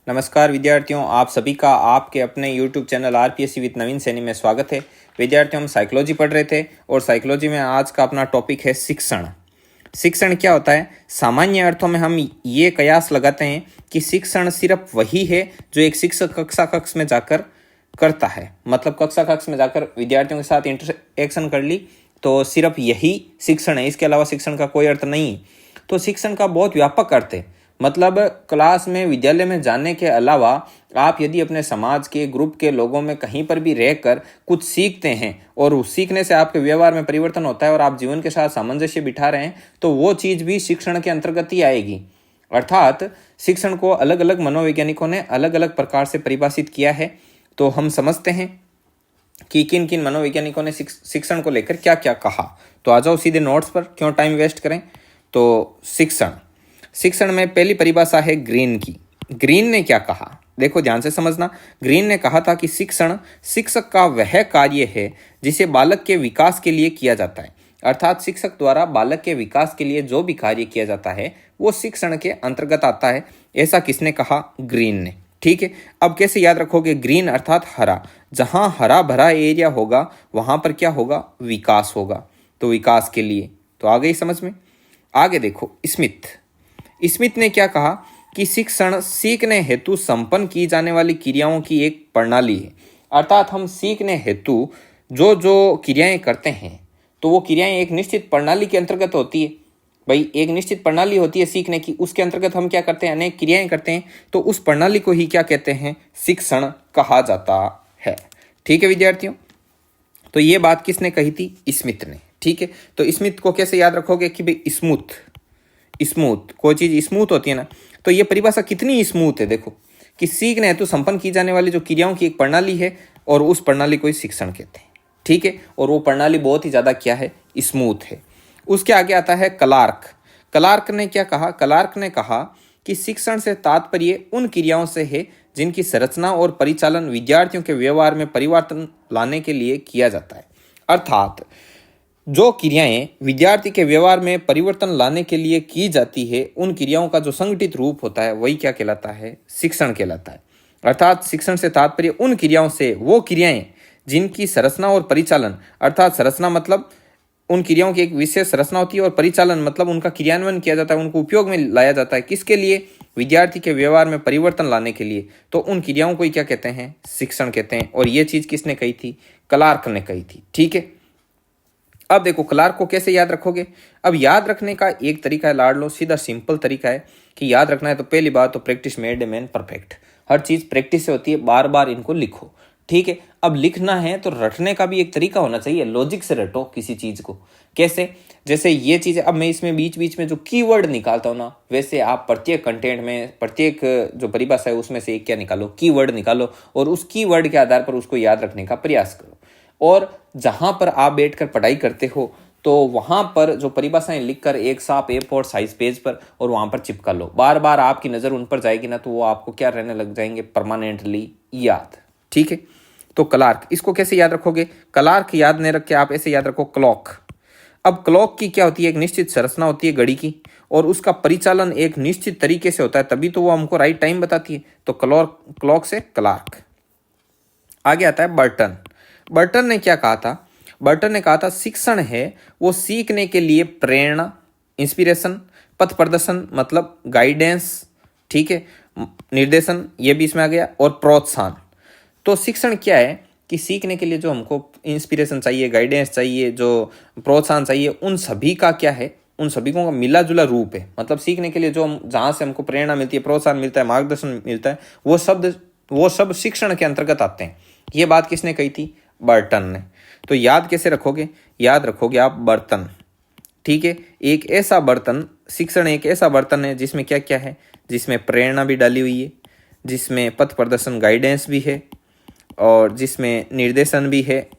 नमस्कार विद्यार्थियों, आप सभी का आपके अपने YouTube चैनल आरपीएससी विद नवीन सैनी में स्वागत है। विद्यार्थियों, हम साइकोलॉजी पढ़ रहे थे और साइकोलॉजी में आज का अपना टॉपिक है शिक्षण। शिक्षण क्या होता है? सामान्य अर्थों में हम ये कयास लगाते हैं कि शिक्षण सिर्फ वही है जो एक शिक्षक कक्षा कक्ष में जाकर करता है। मतलब कक्षा कक्ष में जाकर विद्यार्थियों के साथ इंटरेक्शन कर ली तो सिर्फ यही शिक्षण है, इसके अलावा शिक्षण का कोई अर्थ नहीं है। तो शिक्षण का बहुत व्यापक अर्थ है। मतलब क्लास में, विद्यालय में जाने के अलावा आप यदि अपने समाज के ग्रुप के लोगों में कहीं पर भी रहकर कुछ सीखते हैं और उस सीखने से आपके व्यवहार में परिवर्तन होता है और आप जीवन के साथ सामंजस्य बिठा रहे हैं तो वो चीज़ भी शिक्षण के अंतर्गत ही आएगी। अर्थात शिक्षण को अलग अलग मनोवैज्ञानिकों ने अलग अलग प्रकार से परिभाषित किया है। तो हम समझते हैं कि किन किन मनोवैज्ञानिकों ने शिक्षण को लेकर क्या क्या कहा। तो आ जाओ सीधे नोट्स पर, क्यों टाइम वेस्ट करें। तो शिक्षण में पहली परिभाषा है ग्रीन की। ग्रीन ने क्या कहा, देखो ध्यान से समझना। ग्रीन ने कहा था कि शिक्षण शिक्षक का वह कार्य है जिसे बालक के विकास के लिए किया जाता है। अर्थात शिक्षक द्वारा बालक के विकास के लिए जो भी कार्य किया जाता है वो शिक्षण के अंतर्गत आता है। ऐसा किसने कहा? ग्रीन ने। ठीक है, अब कैसे याद रखोगे? ग्रीन अर्थात हरा। जहां हरा भरा एरिया होगा वहां पर क्या होगा? विकास होगा। तो विकास के लिए। तो आ गई समझ में। आगे देखो, स्मिथ ने क्या कहा कि शिक्षण सीखने हेतु संपन्न की जाने वाली क्रियाओं की एक प्रणाली है। अर्थात हम सीखने हेतु जो जो क्रियाएं करते हैं तो वो क्रियाएं एक निश्चित प्रणाली के अंतर्गत होती है। भाई, एक निश्चित प्रणाली होती है सीखने की, उसके अंतर्गत हम क्या करते हैं? अनेक क्रियाएं करते हैं। तो उस प्रणाली को ही क्या कहते हैं? शिक्षण कहा जाता है। ठीक है विद्यार्थियों, तो ये बात किसने कही थी? स्मिथ ने। ठीक है, तो स्मिथ को कैसे याद रखोगे कि भाई स्मूथ कोई चीज स्मूथ होती है ना, तो ये परिभाषा कितनी स्मूथ है। देखो कि सीखने हेतु संपन्न की जाने वाली जो क्रियाओं की एक प्रणाली है और उस प्रणाली को ही शिक्षण कहते हैं। ठीक है, और वो प्रणाली बहुत ही ज्यादा क्या है? स्मूथ है। उसके आगे आता है क्लार्क ने क्या कहा? क्लार्क ने कहा कि शिक्षण से तात्पर्य उन क्रियाओं से है जिनकी संरचना और परिचालन विद्यार्थियों के व्यवहार में परिवर्तन लाने के लिए किया जाता है। अर्थात जो क्रियाएं विद्यार्थी के व्यवहार में परिवर्तन लाने के लिए की जाती है उन क्रियाओं का जो संगठित रूप होता है वही क्या कहलाता है? शिक्षण कहलाता है। अर्थात शिक्षण से तात्पर्य उन क्रियाओं से वो क्रियाएं जिनकी संरचना और परिचालन, अर्थात संरचना मतलब उन क्रियाओं की एक विशेष संरचना होती है और परिचालन मतलब उनका क्रियान्वयन किया जाता है, उनको उपयोग में लाया जाता है। किसके लिए? विद्यार्थी के व्यवहार में परिवर्तन लाने के लिए। तो उन क्रियाओं को ही क्या कहते हैं? शिक्षण कहते हैं। और ये चीज किसने कही थी? क्लार्क ने कही थी। ठीक है, अब देखो क्लार्क को कैसे याद रखोगे। अब याद रखने का एक तरीका है, लाड लो, सीधा सिंपल तरीका है कि याद रखना है तो पहली बात तो practice made a man perfect. हर चीज प्रैक्टिस से होती है, बार बार इनको लिखो। ठीक है, अब लिखना है तो रटने का भी एक तरीका होना चाहिए। लॉजिक से रटो किसी चीज को। कैसे? जैसे ये चीज, अब मैं इसमें बीच बीच में जो कीवर्ड निकालता हूँ ना, वैसे आप प्रत्येक कंटेंट में प्रत्येक जो परिभाषा है उसमें से एक क्या निकालो? कीवर्ड निकालो और उस कीवर्ड के आधार पर उसको याद रखने का प्रयास करो। और जहां पर आप बैठकर पढ़ाई करते हो तो वहां पर जो परिभाषाएं लिखकर एक साफ A4 साइज पेज पर और वहां पर चिपका लो। बार बार आपकी नजर उन पर जाएगी ना तो वो आपको क्या रहने लग जाएंगे? परमानेंटली याद। ठीक है, तो क्लार्क, इसको कैसे याद रखोगे? क्लार्क याद नहीं रख के आप ऐसे याद रखो क्लॉक। अब क्लॉक की क्या होती है? एक निश्चित संरचना होती है घड़ी की और उसका परिचालन एक निश्चित तरीके से होता है, तभी तो वो हमको राइट टाइम बताती है। तो क्लॉक से क्लार्क। आगे आता है बर्टन ने क्या कहा था? बर्टन ने कहा था शिक्षण है वो सीखने के लिए प्रेरणा, इंस्पिरेशन, पथ प्रदर्शन मतलब गाइडेंस, ठीक है, निर्देशन, ये भी इसमें आ गया, और प्रोत्साहन। तो शिक्षण क्या है कि सीखने के लिए जो हमको इंस्पिरेशन चाहिए, गाइडेंस चाहिए, जो प्रोत्साहन चाहिए, उन सभी का क्या है? उन सभी को मिला जुला रूप है। मतलब सीखने के लिए जो जहाँ से हमको प्रेरणा मिलती है, प्रोत्साहन मिलता है, मार्गदर्शन मिलता है, वो सब शिक्षण के अंतर्गत आते हैं। ये बात किसने कही थी? बर्टन ने। तो याद कैसे रखोगे? याद रखोगे आप बर्तन। ठीक है, एक ऐसा बर्तन, शिक्षण एक ऐसा बर्तन है जिसमें क्या क्या है? जिसमें प्रेरणा भी डाली हुई है, जिसमें पथ प्रदर्शन गाइडेंस भी है, और जिसमें निर्देशन भी है,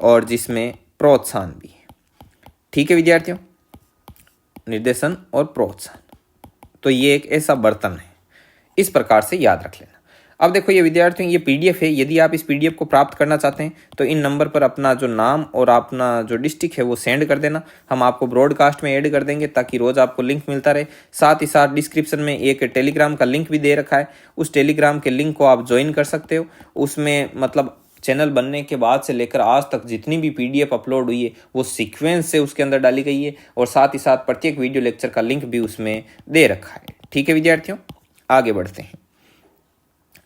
और जिसमें प्रोत्साहन भी है। ठीक है विद्यार्थियों, निर्देशन और प्रोत्साहन। तो ये एक ऐसा बर्तन है, इस प्रकार से याद रख लेना। अब देखो ये विद्यार्थियों, ये पीडीएफ है। यदि आप इस पीडीएफ को प्राप्त करना चाहते हैं तो इन नंबर पर अपना जो नाम और अपना जो डिस्ट्रिक्ट है वो सेंड कर देना। हम आपको ब्रॉडकास्ट में ऐड कर देंगे ताकि रोज आपको लिंक मिलता रहे। साथ ही साथ डिस्क्रिप्शन में एक टेलीग्राम का लिंक भी दे रखा है, उस टेलीग्राम के लिंक को आप ज्वाइन कर सकते हो। उसमें मतलब चैनल बनने के बाद से लेकर आज तक जितनी भी पीडीएफ अपलोड हुई है वो सीक्वेंस से उसके अंदर डाली गई है, और साथ ही साथ प्रत्येक वीडियो लेक्चर का लिंक भी उसमें दे रखा है। ठीक है विद्यार्थियों, आगे बढ़ते हैं।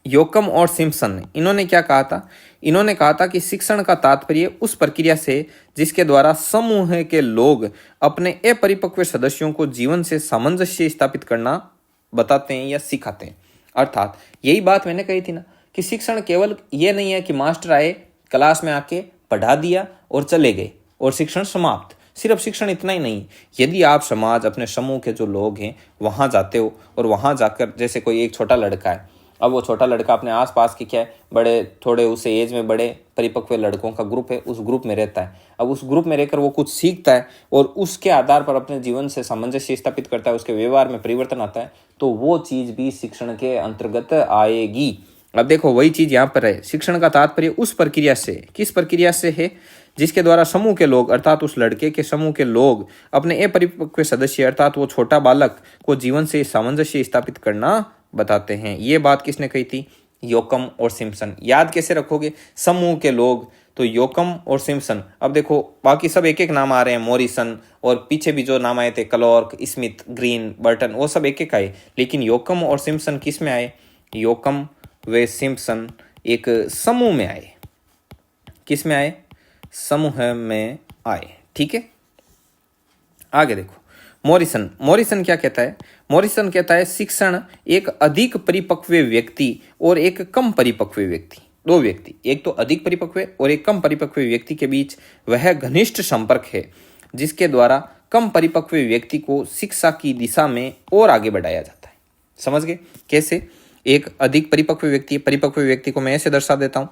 योकम और सिम्पसन ने इन्होंने क्या कहा था? इन्होंने कहा था कि शिक्षण का तात्पर्य उस प्रक्रिया से जिसके द्वारा समूह के लोग अपने अपरिपक्व सदस्यों को जीवन से सामंजस्य स्थापित करना बताते हैं या सिखाते हैं। अर्थात यही बात मैंने कही थी ना कि शिक्षण केवल ये नहीं है कि मास्टर आए, क्लास में आके पढ़ा दिया और चले गए और शिक्षण समाप्त। सिर्फ शिक्षण इतना ही नहीं, यदि आप समाज, अपने समूह के जो लोग हैं वहाँ जाते हो और वहाँ जाकर, जैसे कोई एक छोटा लड़का है, अब वो छोटा लड़का अपने आसपास के क्या है, बड़े थोड़े उसे एज में बड़े परिपक्व लड़कों का ग्रुप है, उस ग्रुप में रहता है। अब उस ग्रुप में रहकर वो कुछ सीखता है और उसके आधार पर अपने जीवन से सामंजस्य स्थापित करता है, उसके व्यवहार में परिवर्तन आता है, तो वो चीज़ भी शिक्षण के अंतर्गत आएगी। अब देखो वही चीज़ यहाँ पर है, शिक्षण का तात्पर्य उस प्रक्रिया से, किस प्रक्रिया से है? जिसके द्वारा समूह के लोग, अर्थात उस लड़के के समूह के लोग अपने अपरिपक्व सदस्य, अर्थात वो छोटा बालक को जीवन से सामंजस्य स्थापित करना बताते हैं। ये बात किसने कही थी? योकम और सिम्पसन। याद कैसे रखोगे? समूह के लोग, तो योकम और सिम्पसन। अब देखो बाकी सब एक एक नाम आ रहे हैं, मॉरिसन, और पीछे भी जो नाम आए थे क्लॉर्क, स्मिथ, ग्रीन, बर्टन, वो सब एक एक आए, लेकिन योकम और सिम्पसन किस में आए? योकम वे सिम्पसन एक समूह में आए। किस में आए? समूह में आए। ठीक है, आगे देखो मॉरिसन। मॉरिसन क्या कहता है? मॉरिसन कहता है शिक्षण एक अधिक परिपक्व व्यक्ति और एक कम परिपक्व व्यक्ति, दो व्यक्ति, एक तो अधिक परिपक्व और एक कम परिपक्व व्यक्ति के बीच वह घनिष्ठ संपर्क है जिसके द्वारा कम परिपक्व व्यक्ति को शिक्षा की दिशा में और आगे बढ़ाया जाता है। समझ गए कैसे? एक अधिक परिपक्व व्यक्ति है, परिपक्व व्यक्ति को मैं ऐसे दर्शा देता हूँ,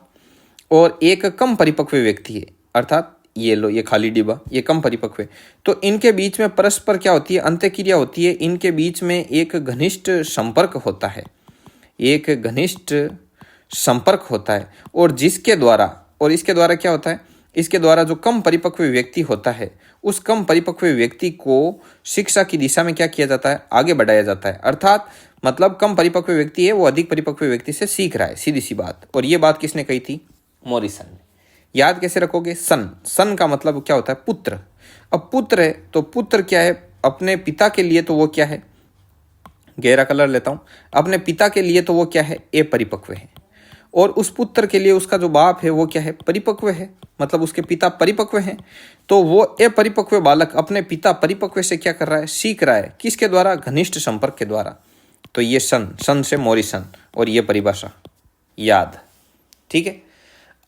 और एक कम परिपक्व व्यक्ति है, अर्थात ये लो, ये खाली डिब्बा, ये कम परिपक्व है, तो इनके बीच में परस्पर क्या होती है? अंतःक्रिया होती है। इनके बीच में एक घनिष्ठ संपर्क होता है, एक घनिष्ठ संपर्क होता है, और जिसके द्वारा, और इसके द्वारा क्या होता है? इसके द्वारा जो कम परिपक्व व्यक्ति होता है उस कम परिपक्व व्यक्ति को शिक्षा की दिशा में क्या किया जाता है? आगे बढ़ाया जाता है। अर्थात मतलब कम परिपक्व व्यक्ति है वो अधिक परिपक्व व्यक्ति से सीख रहा है, सीधी सी बात। और ये बात किसने कही थी? मॉरिसन ने। याद कैसे रखोगे? सन। सन का मतलब क्या होता है? पुत्र। अब पुत्र है तो पुत्र क्या है? अपने पिता के लिए तो वो क्या है? गहरा कलर लेता हूं। अपने पिता के लिए तो वो क्या है? अपरिपक्व है। और उस पुत्र के लिए उसका जो बाप है वो क्या है? परिपक्व है, मतलब उसके पिता परिपक्व हैं। तो वो अपरिपक्व बालक अपने पिता परिपक्व से क्या कर रहा है? सीख रहा है। किसके द्वारा? घनिष्ठ संपर्क के द्वारा। तो ये सन से मॉरिसन, और ये परिभाषा याद। ठीक है,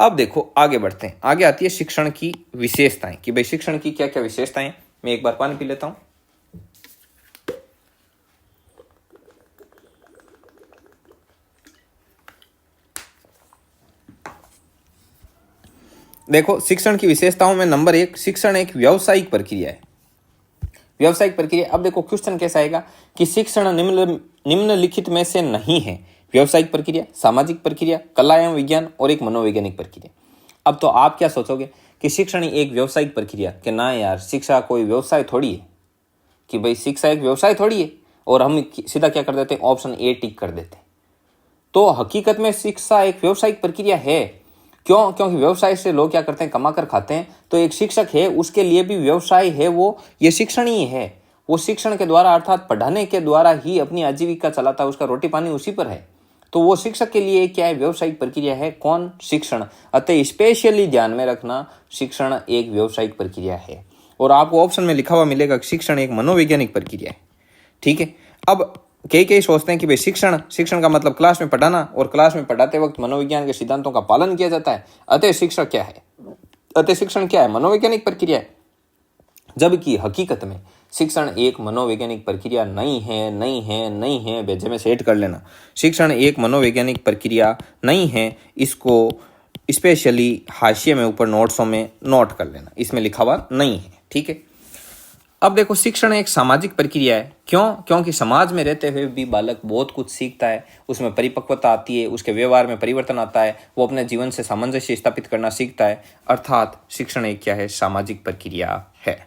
अब देखो आगे बढ़ते हैं। आगे आती है शिक्षण की विशेषताएं, कि भाई शिक्षण की क्या क्या विशेषताएं। मैं एक बार पानी पी लेता हूं। देखो शिक्षण की विशेषताओं में नंबर 1, शिक्षण एक व्यावसायिक प्रक्रिया है। व्यावसायिक प्रक्रिया। अब देखो क्वेश्चन कैसा आएगा कि शिक्षण निम्नलिखित में से नहीं है। व्यावसायिक प्रक्रिया, सामाजिक प्रक्रिया, कला एवं विज्ञान और एक मनोवैज्ञानिक प्रक्रिया। अब तो आप क्या सोचोगे कि शिक्षण एक व्यावसायिक प्रक्रिया, कि ना यार शिक्षा कोई व्यवसाय थोड़ी है, कि भाई शिक्षा एक व्यवसाय थोड़ी है, और हम सीधा क्या कर देते हैं? ऑप्शन ए टिक कर देते हैं। तो हकीकत में शिक्षा एक व्यावसायिक प्रक्रिया है। क्यों? क्योंकि व्यवसाय से लोग क्या करते हैं? कमा कर खाते हैं। तो एक शिक्षक है, उसके लिए भी व्यवसाय है, वो ये शिक्षण ही है। वो शिक्षण के द्वारा, अर्थात पढ़ाने के द्वारा ही अपनी आजीविका चलाता है, उसका रोटी पानी उसी पर है। तो वो शिक्षक के लिए क्या है? व्यावसायिक प्रक्रिया है। कौन? शिक्षण। अतः स्पेशली ध्यान में रखना, शिक्षण एक व्यावसायिक प्रक्रिया है। और आपको ऑप्शन में लिखा हुआ मिलेगा शिक्षण एक मनोवैज्ञानिक प्रक्रिया है। ठीक है, अब कई सोचते हैं कि भाई शिक्षण का मतलब क्लास में पढ़ाना, और क्लास में पढ़ाते वक्त मनोविज्ञान के सिद्धांतों का पालन किया जाता है। अतः शिक्षक क्या है? अतः शिक्षण क्या है? मनोवैज्ञानिक प्रक्रिया है। जबकि हकीकत में शिक्षण एक मनोवैज्ञानिक प्रक्रिया नहीं है। भेजे में सेट कर लेना, शिक्षण एक मनोवैज्ञानिक प्रक्रिया नहीं है। इसको स्पेशली हाशिए में ऊपर नोट्सों में नोट कर लेना, इसमें लिखा हुआ नहीं है। ठीक है, अब देखो, शिक्षण एक सामाजिक प्रक्रिया है। क्यों? क्योंकि समाज में रहते हुए भी बालक बहुत कुछ सीखता है, उसमें परिपक्वता आती है, उसके व्यवहार में परिवर्तन आता है, वो अपने जीवन से सामंजस्य स्थापित करना सीखता है। अर्थात शिक्षण एक क्या है? सामाजिक प्रक्रिया है।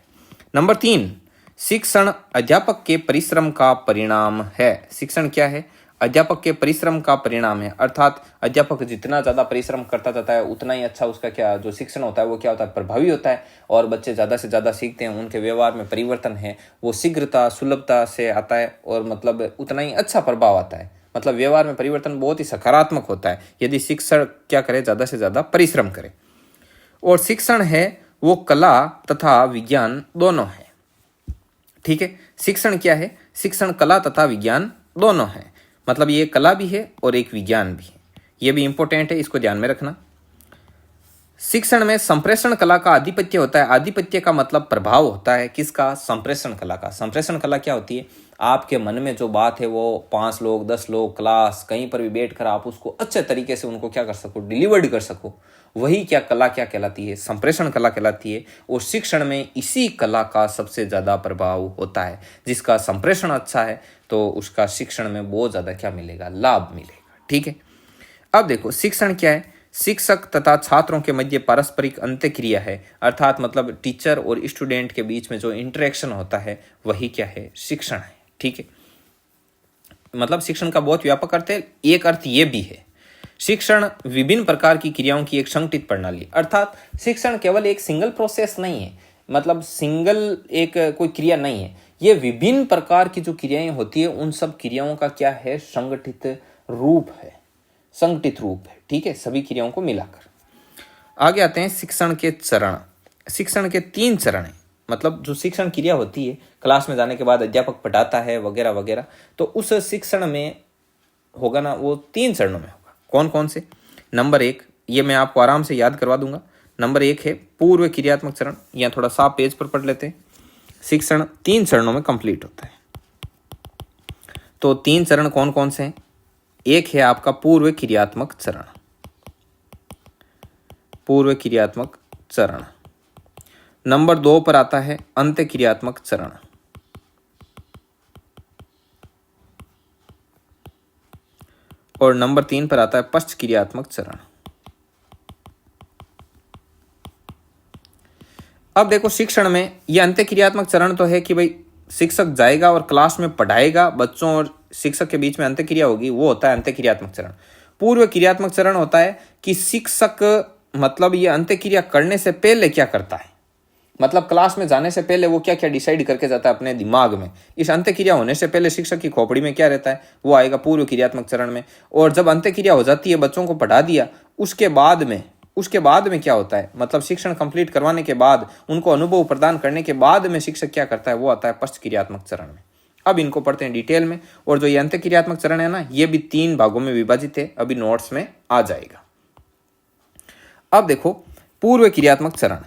नंबर 3, शिक्षण अध्यापक के परिश्रम का परिणाम है। शिक्षण क्या है? अध्यापक के परिश्रम का परिणाम है। अर्थात अध्यापक जितना ज़्यादा परिश्रम करता जाता है उतना ही अच्छा उसका क्या जो शिक्षण होता है वो क्या होता है? प्रभावी होता है, और बच्चे ज़्यादा से ज़्यादा सीखते हैं, उनके व्यवहार में परिवर्तन है वो शीघ्रता सुलभता से आता है, और मतलब उतना ही अच्छा प्रभाव आता है। मतलब व्यवहार में परिवर्तन बहुत ही सकारात्मक होता है यदि शिक्षण क्या करे? ज़्यादा से ज़्यादा परिश्रम करे। और शिक्षण है वो कला तथा विज्ञान दोनों है। ठीक है, शिक्षण क्या है? शिक्षण कला तथा विज्ञान दोनों है। मतलब ये कला भी है और एक विज्ञान भी है। ये भी इंपॉर्टेंट है, इसको ध्यान में रखना। शिक्षण में संप्रेषण कला का आधिपत्य होता है। आधिपत्य का मतलब प्रभाव होता है किसका? संप्रेषण कला का। संप्रेषण कला क्या होती है? आपके मन में जो बात है वो 5 लोग 10 लोग क्लास कहीं पर भी बैठ कर आप उसको अच्छे तरीके से उनको क्या कर सको? डिलीवर्ड कर सको। वही क्या कला क्या कहलाती है? संप्रेषण कला कहलाती है। और शिक्षण में इसी कला का सबसे ज़्यादा प्रभाव होता है। जिसका संप्रेषण अच्छा है तो उसका शिक्षण में बहुत ज़्यादा क्या मिलेगा? लाभ मिलेगा। ठीक है, अब देखो, शिक्षण क्या है? शिक्षक तथा छात्रों के मध्य पारस्परिक अंतःक्रिया है। अर्थात मतलब टीचर और स्टूडेंट के बीच में जो इंटरेक्शन होता है वही क्या है? शिक्षण है। ठीक है, मतलब शिक्षण का बहुत व्यापक अर्थ है। एक अर्थ ये भी है, शिक्षण विभिन्न प्रकार की क्रियाओं की एक संगठित प्रणाली। अर्थात शिक्षण केवल एक सिंगल प्रोसेस नहीं है, मतलब सिंगल एक कोई क्रिया नहीं है। ये विभिन्न प्रकार की जो क्रियाएं होती है उन सब क्रियाओं का क्या है? संगठित रूप है, संगठित रूप है। ठीक है, सभी क्रियाओं को मिलाकर। आगे आते हैं शिक्षण के चरण। शिक्षण के 3 चरण हैं। मतलब जो शिक्षण क्रिया होती है, क्लास में जाने के बाद अध्यापक पढ़ाता है वगैरह वगैरह, तो उस शिक्षण में होगा ना, वो 3 चरणों में होगा। कौन कौन से? नंबर 1, ये मैं आपको आराम से याद करवा दूंगा। नंबर 1 है पूर्व क्रियात्मक चरण। यहाँ थोड़ा सा पेज पर पढ़ लेते हैं। शिक्षण 3 चरणों में कंप्लीट होता है। तो 3 चरण कौन कौन से हैं? एक है आपका पूर्व क्रियात्मक चरण। पूर्व क्रियात्मक चरण। नंबर 2 पर आता है अंत्य क्रियात्मक चरण। और नंबर 3 पर आता है पश्च क्रियात्मक चरण। अब देखो, शिक्षण में यह अंत्य क्रियात्मक चरण तो है कि भाई शिक्षक जाएगा और क्लास में पढ़ाएगा, बच्चों और शिक्षक के बीच में अंत्य क्रिया होगी, वो होता है अंत्य क्रियात्मक चरण। पूर्व क्रियात्मक चरण होता है कि शिक्षक मतलब ये अंत्य क्रिया करने से पहले क्या करता है, मतलब क्लास में जाने से पहले वो क्या क्या डिसाइड करके जाता है अपने दिमाग में। इस अंत्य क्रिया होने से पहले शिक्षक की खोपड़ी में क्या रहता है, वो आएगा पूर्व क्रियात्मक चरण में। और जब अंत्य क्रिया हो जाती है, बच्चों को पढ़ा दिया, उसके बाद में क्या होता है, मतलब शिक्षण कंप्लीट करवाने के बाद, उनको अनुभव प्रदान करने के बाद में शिक्षक क्या करता है, वो आता है पश्च क्रियात्मक चरण में। अब इनको पढ़ते हैं डिटेल में। और जो ये अंत्य क्रियात्मक चरण है ना, ये भी 3 भागों में विभाजित है, अभी नोट्स में आ जाएगा। अब देखो, पूर्व क्रियात्मक चरण।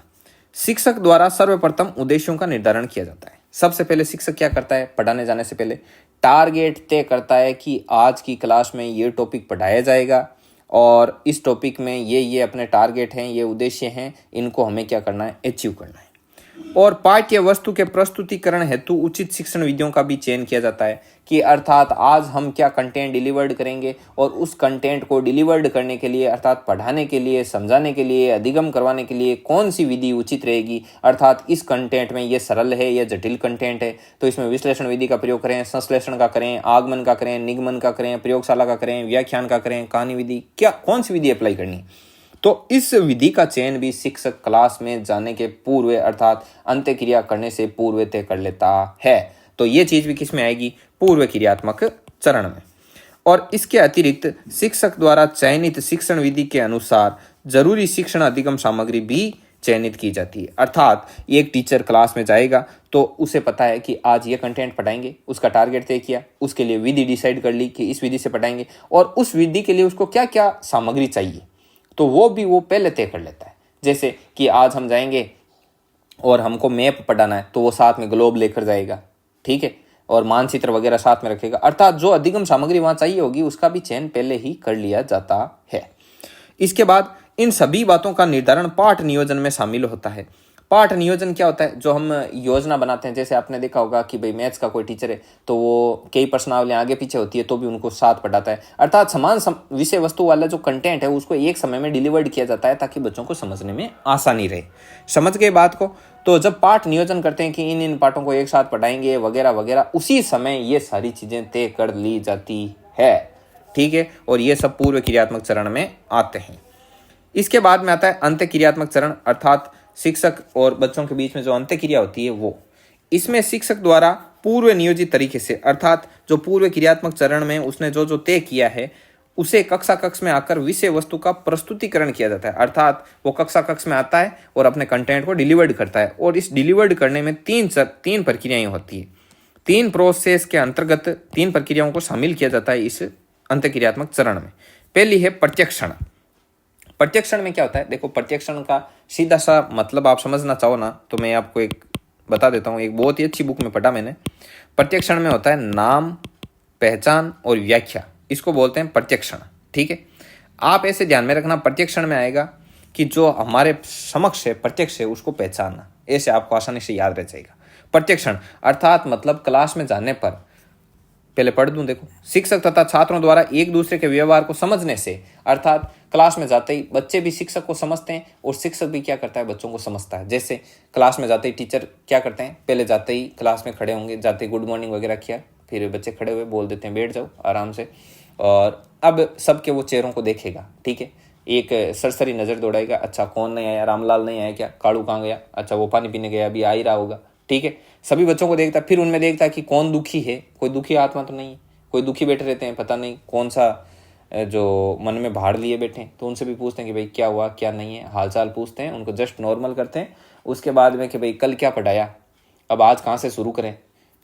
शिक्षक द्वारा सर्वप्रथम उद्देश्यों का निर्धारण किया जाता है। सबसे पहले शिक्षक क्या करता है? पढ़ाने जाने से पहले टारगेट तय करता है कि आज की क्लास में ये टॉपिक पढ़ाया जाएगा और इस टॉपिक में ये अपने टारगेट हैं, ये उद्देश्य हैं, इनको हमें क्या करना है? अचीव करना है। और पाठ्य वस्तु के प्रस्तुतिकरण हेतु उचित शिक्षण विधियों का भी चयन किया जाता है कि अर्थात आज हम क्या कंटेंट डिलीवर्ड करेंगे, और उस कंटेंट को डिलीवर्ड करने के लिए, अर्थात पढ़ाने के लिए, समझाने के लिए, अधिगम करवाने के लिए कौन सी विधि उचित रहेगी। अर्थात इस कंटेंट में ये सरल है या जटिल कंटेंट है, तो इसमें विश्लेषण विधि का प्रयोग करें, संश्लेषण का करें, आगमन का करें, निगमन का करें, प्रयोगशाला का करें, व्याख्यान का करें, कहानी विधि, क्या कौन सी विधि अप्लाई करनी है। तो इस विधि का चयन भी शिक्षक क्लास में जाने के पूर्व, अर्थात अंत्य क्रिया करने से पूर्व तय कर लेता है। तो ये चीज भी किस में आएगी? पूर्व क्रियात्मक चरण में। और इसके अतिरिक्त शिक्षक द्वारा चयनित शिक्षण विधि के अनुसार जरूरी शिक्षण अधिगम सामग्री भी चयनित की जाती है। अर्थात एक टीचर क्लास में जाएगा तो उसे पता है कि आज ये कंटेंट पढ़ाएंगे, उसका टारगेट तय किया, उसके लिए विधि डिसाइड कर ली कि इस विधि से पढ़ाएंगे, और उस विधि के लिए उसको क्या क्या सामग्री चाहिए, तो वो पहले तय कर लेता है। जैसे कि आज हम जाएंगे और हमको मैप पढ़ाना है, तो वो साथ में ग्लोब लेकर जाएगा, ठीक है, और मानचित्र वगैरह साथ में रखेगा। अर्थात जो अधिगम सामग्री वहां चाहिए होगी उसका भी चयन पहले ही कर लिया जाता है। इसके बाद इन सभी बातों का निर्धारण पाठ नियोजन में शामिल होता है। पाठ नियोजन क्या होता है, जो हम योजना बनाते हैं। जैसे आपने देखा होगा कि भाई मैथ्स का कोई टीचर है तो वो कई प्रश्नावलियां आगे पीछे होती है तो भी उनको साथ पढ़ाता है, अर्थात समान विषय वस्तु वाला जो कंटेंट है उसको एक समय में डिलीवर्ड किया जाता है ताकि बच्चों को समझने में आसानी रहे। समझ गए बात को। तो जब पाठ नियोजन करते हैं कि इन इन पाठों को एक साथ पढ़ाएंगे वगैरह वगैरह, उसी समय ये सारी चीजें तय कर ली जाती है, ठीक है। और ये सब पूर्व क्रियात्मक चरण में आते हैं। इसके बाद में आता है अंत्य क्रियात्मक चरण, अर्थात शिक्षक और बच्चों के बीच में जो अंत्य क्रिया होती है वो। इसमें शिक्षक द्वारा पूर्व नियोजित तरीके से, अर्थात जो पूर्व क्रियात्मक चरण में उसने जो जो तय किया है उसे कक्षा कक्ष में आकर विषय वस्तु का प्रस्तुतिकरण किया जाता है। अर्थात वो कक्षा कक्ष में आता है और अपने कंटेंट को डिलीवर्ड करता है। और इस डिलीवर्ड करने में तीन प्रक्रियाएं होती है। 3 प्रोसेस के अंतर्गत 3 प्रक्रियाओं को शामिल किया जाता है इस अंत्य क्रियात्मक चरण में। पहली है प्रत्यक्षण। प्रत्यक्षण में क्या होता है, देखो प्रत्यक्षण का सीधा सा मतलब आप समझना चाहो ना तो मैं आपको एक बता देता हूँ। एक बहुत ही अच्छी बुक में पढ़ा मैंने। प्रत्यक्षण में होता है नाम, पहचान और व्याख्या, इसको बोलते हैं प्रत्यक्षण, ठीक है। आप ऐसे ध्यान में रखना, प्रत्यक्षण में आएगा कि जो हमारे समक्ष है, प्रत्यक्ष है, उसको पहचानना, ऐसे आपको आसानी से याद रह जाएगा। प्रत्यक्षण अर्थात मतलब क्लास में जाने पर, पहले पढ़ दूं, देखो, शिक्षक तथा छात्रों द्वारा एक दूसरे के व्यवहार को समझने से, अर्थात क्लास में जाते ही बच्चे भी शिक्षक को समझते हैं और शिक्षक भी क्या करता है, बच्चों को समझता है। जैसे क्लास में जाते ही टीचर क्या करते हैं, पहले जाते ही क्लास में खड़े होंगे, जाते ही गुड मॉर्निंग वगैरह किया, फिर बच्चे खड़े हुए बोल देते हैं बैठ जाओ आराम से, और अब सबके वो चेहरों को देखेगा, ठीक है। एक सरसरी नज़र दौड़ाएगा, अच्छा कौन नहीं आया, रामलाल नहीं आया क्या, कालू कहाँ गया, अच्छा वो पानी पीने गया, अभी आ ही रहा होगा, ठीक है। सभी बच्चों को देखता है, फिर उनमें देखता है कि कौन दुखी है, कोई दुखी आत्मा तो नहीं है, कोई दुखी बैठे रहते हैं, पता नहीं कौन सा जो मन में भाड़ लिए बैठे हैं, तो उनसे भी पूछते हैं कि भाई क्या हुआ क्या नहीं है, हालचाल पूछते हैं, उनको जस्ट नॉर्मल करते हैं। उसके बाद में कि भाई कल क्या पढ़ाया, अब आज कहाँ से शुरू करें,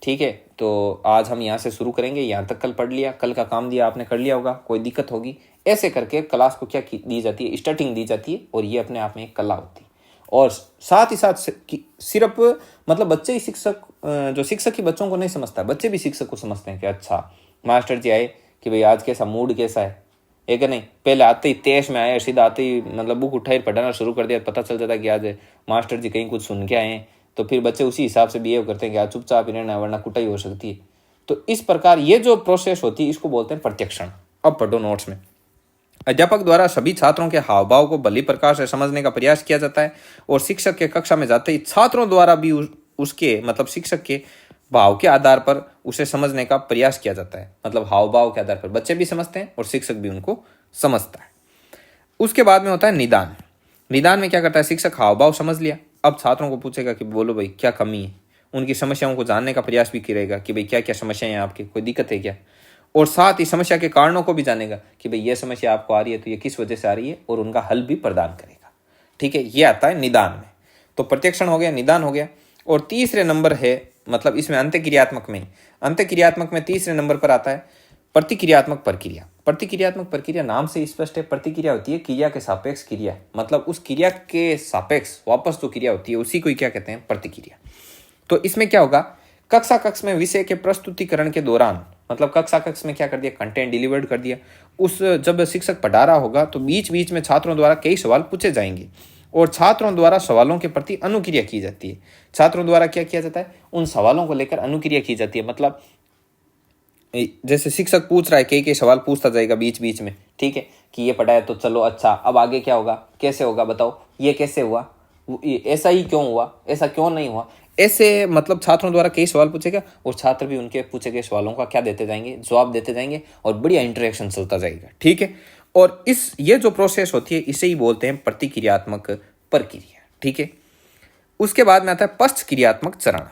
ठीक है, तो आज हम यहाँ से शुरू करेंगे, यहाँ तक कल पढ़ लिया, कल का काम दिया आपने कर लिया होगा, कोई दिक्कत होगी, ऐसे करके क्लास को क्या दी जाती है, स्टार्टिंग दी जाती है। और ये अपने आप में एक कला होती है। और साथ ही साथ सिर्फ मतलब बच्चे ही शिक्षक, जो शिक्षक ही बच्चों को नहीं समझता, बच्चे भी शिक्षक को समझते हैं कि अच्छा मास्टर जी आए कि भाई आज कैसा मूड कैसा है, एक नहीं, पहले आते ही तेज में आए, सीधा आते ही मतलब बुक उठाई पढ़ाना शुरू कर दिया, पता चल जाता है कि आज मास्टर जी कहीं कुछ सुन के आए हैं, तो फिर बच्चे उसी हिसाब से बिहेव करते हैं कि आज चुपचाप ही रहना वरना कुटाई हो सकती है। तो इस प्रकार ये जो प्रोसेस होती है इसको बोलते हैं प्रत्यक्षण। अब पढ़ो नोट्स में। अध्यापक द्वारा सभी छात्रों के हाव भाव को भली प्रकार से समझने का प्रयास किया जाता है और शिक्षक के कक्षा में जाते ही छात्रों द्वारा भी उसके मतलब शिक्षक के भाव के आधार पर उसे समझने का प्रयास किया जाता है। मतलब हाव भाव के आधार पर बच्चे भी समझते हैं और शिक्षक भी उनको समझता है। उसके बाद में होता है निदान। निदान में क्या करता है, शिक्षक हाव भाव समझ लिया, अब छात्रों को पूछेगा कि बोलो भाई क्या कमी है, उनकी समस्याओं को जानने का प्रयास भी करेगा कि भाई क्या क्या समस्याएं हैं आपकी, कोई दिक्कत है क्या, और साथ ही समस्या के कारणों को भी जानेगा कि भाई ये समस्या आपको आ रही है तो ये किस वजह से आ रही है, और उनका हल भी प्रदान करेगा, ठीक है। ये आता है निदान में। तो प्रत्यक्षण हो गया, निदान हो गया। और तीसरे नंबर है, मतलब इसमें अंत्यक्रियात्मक में तीसरे नंबर पर आता है प्रतिक्रियात्मक प्रक्रिया। प्रतिक्रियात्मक प्रक्रिया नाम से स्पष्ट है, प्रतिक्रिया होती है क्रिया के सापेक्ष क्रिया, मतलब उस क्रिया के सापेक्ष वापस जो क्रिया होती है उसी को ही क्या कहते हैं, प्रतिक्रिया। तो इसमें क्या होगा, कक्षा कक्ष में विषय के प्रस्तुतिकरण के दौरान, मतलब कक्षा कक्ष में क्या कर दिया, कंटेंट डिलीवर्ड कर दिया, उस जब शिक्षक पढ़ा रहा होगा तो बीच बीच में छात्रों द्वारा कई सवाल पूछे जाएंगे और छात्रों द्वारा सवालों के प्रति अनुक्रिया की जाती है। छात्रों द्वारा क्या किया जाता है, उन सवालों को लेकर अनुक्रिया की जाती है। मतलब जैसे शिक्षक पूछ रहा है, कई सवाल पूछता जाएगा बीच बीच में, ठीक है, कि ये पढ़ा है तो चलो अच्छा अब आगे क्या होगा, कैसे होगा बताओ, ये कैसे हुआ, ऐसा ही क्यों हुआ, ऐसा क्यों नहीं हुआ, ऐसे मतलब छात्रों द्वारा कई सवाल पूछेगा और छात्र भी उनके पूछे गए सवालों का क्या देते जाएंगे, जवाब देते जाएंगे और बढ़िया इंटरेक्शन चलता जाएगा, ठीक है। और ये जो प्रोसेस होती है इसे ही बोलते हैं प्रतिक्रियात्मक प्रक्रिया, ठीक है। उसके बाद में आता है पश्च क्रियात्मक चरण।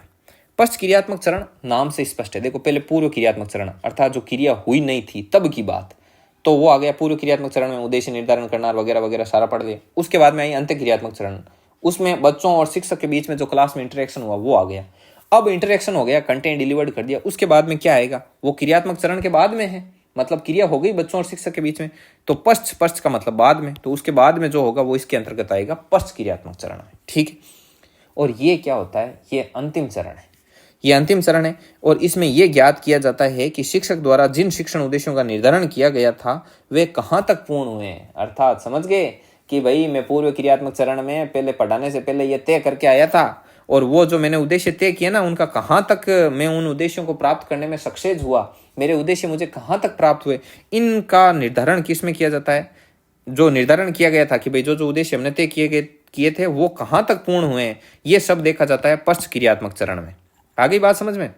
पश्च क्रियात्मक चरण नाम से स्पष्ट है। देखो पहले पूर्व क्रियात्मक चरण अर्थात जो क्रिया हुई नहीं थी तब की बात, तो वो आ गया पूर्व क्रियात्मक चरण में उद्देश्य निर्धारण करना वगैरह वगैरह सारा पढ़ लिया। उसके बाद में आई अंत्य क्रियात्मक चरण, उसमें बच्चों और शिक्षक के बीच में जो क्लास में इंटरेक्शन हुआ वो आ गया। अब इंटरेक्शन हो गया, कंटेंट डिलीवर्ड कर दिया, उसके बाद में क्या आएगा, वो क्रियात्मक चरण के बाद में है, मतलब क्रिया हो गई बच्चों और शिक्षक के बीच में, तो पश्च का मतलब बाद में, तो उसके बाद में जो होगा वो इसके अंतर्गत आएगा पश्च क्रियात्मक चरण में, ठीक है। और ये क्या होता है, ये अंतिम चरण है, ये अंतिम चरण है। और इसमें यह ज्ञात किया जाता है कि शिक्षक द्वारा जिन शिक्षण उद्देश्यों का निर्धारण किया गया था वे कहाँ तक पूर्ण हुए हैं। अर्थात समझ गए कि भाई मैं पूर्व क्रियात्मक चरण में पहले पढ़ाने से पहले ये तय करके आया था, और वो जो मैंने उद्देश्य तय किया ना, उनका कहाँ तक मैं उन उद्देश्यों को प्राप्त करने में सक्सेस हुआ, मेरे उद्देश्य मुझे कहाँ तक प्राप्त हुए, इनका निर्धारण किस में किया जाता है? जो निर्धारण किया गया था कि भाई जो जो उद्देश्य हमने तय किए थे वो कहाँ तक पूर्ण हुए हैं, ये सब देखा जाता है पश्च क्रियात्मक चरण में। आ गई बात समझ में?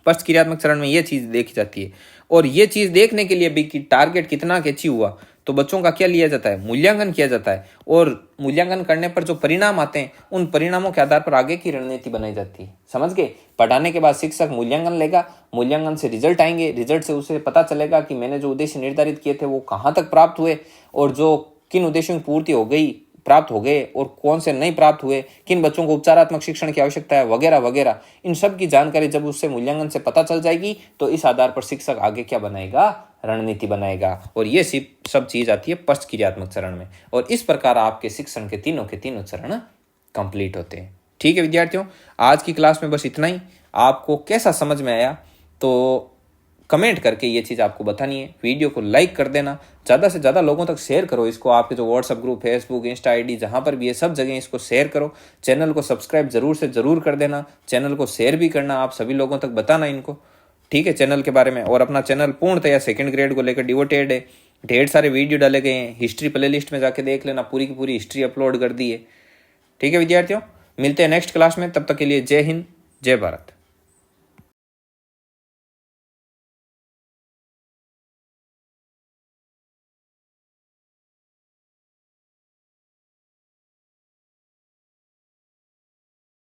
पश्च क्रियात्मक चरण में ये चीज देखी जाती है। और ये चीज देखने के लिए भी कि टारगेट कितना अचीव हुआ, तो बच्चों का क्या लिया जाता है? मूल्यांकन किया जाता है। और मूल्यांकन करने पर जो परिणाम आते हैं, उन परिणामों के आधार पर आगे की रणनीति बनाई जाती है। समझ गए? पढ़ाने के बाद शिक्षक मूल्यांकन लेगा, मूल्यांकन से रिजल्ट आएंगे, रिजल्ट से उसे पता चलेगा कि मैंने जो उद्देश्य निर्धारित किए थे वो कहाँ तक प्राप्त हुए, और जो किन उद्देश्यों की पूर्ति हो गई, प्राप्त हो गए, और कौन से नहीं प्राप्त हुए, किन बच्चों को उपचारात्मक शिक्षण की आवश्यकता है, वगैरह वगैरह। इन सब की जानकारी जब उससे मूल्यांकन से पता चल जाएगी, तो इस आधार पर शिक्षक आगे क्या बनाएगा? रणनीति बनाएगा। और ये सब चीज आती है पश्च क्रियात्मक चरण में। और इस प्रकार आपके शिक्षण के तीनों चरण कंप्लीट होते हैं। ठीक है विद्यार्थियों, आज की क्लास में बस इतना ही। आपको कैसा समझ में आया तो कमेंट करके ये चीज़ आपको बतानी है। वीडियो को लाइक कर देना, ज़्यादा से ज़्यादा लोगों तक शेयर करो इसको। आपके जो WhatsApp group, Facebook, Insta ID, जहाँ पर भी है सब जगह इसको शेयर करो। चैनल को सब्सक्राइब जरूर से ज़रूर कर देना। चैनल को शेयर भी करना, आप सभी लोगों तक बताना इनको। ठीक है, चैनल के बारे में। और अपना चैनल पूर्णतया सेकंड ग्रेड को लेकर डिवोटेड है। ढेर सारे वीडियो डाले गए हैं। हिस्ट्री प्ले लिस्ट में जाके देख लेना, पूरी की पूरी हिस्ट्री अपलोड कर दी है। ठीक है विद्यार्थियों, मिलते हैं नेक्स्ट क्लास में। तब तक के लिए जय हिंद, जय भारत।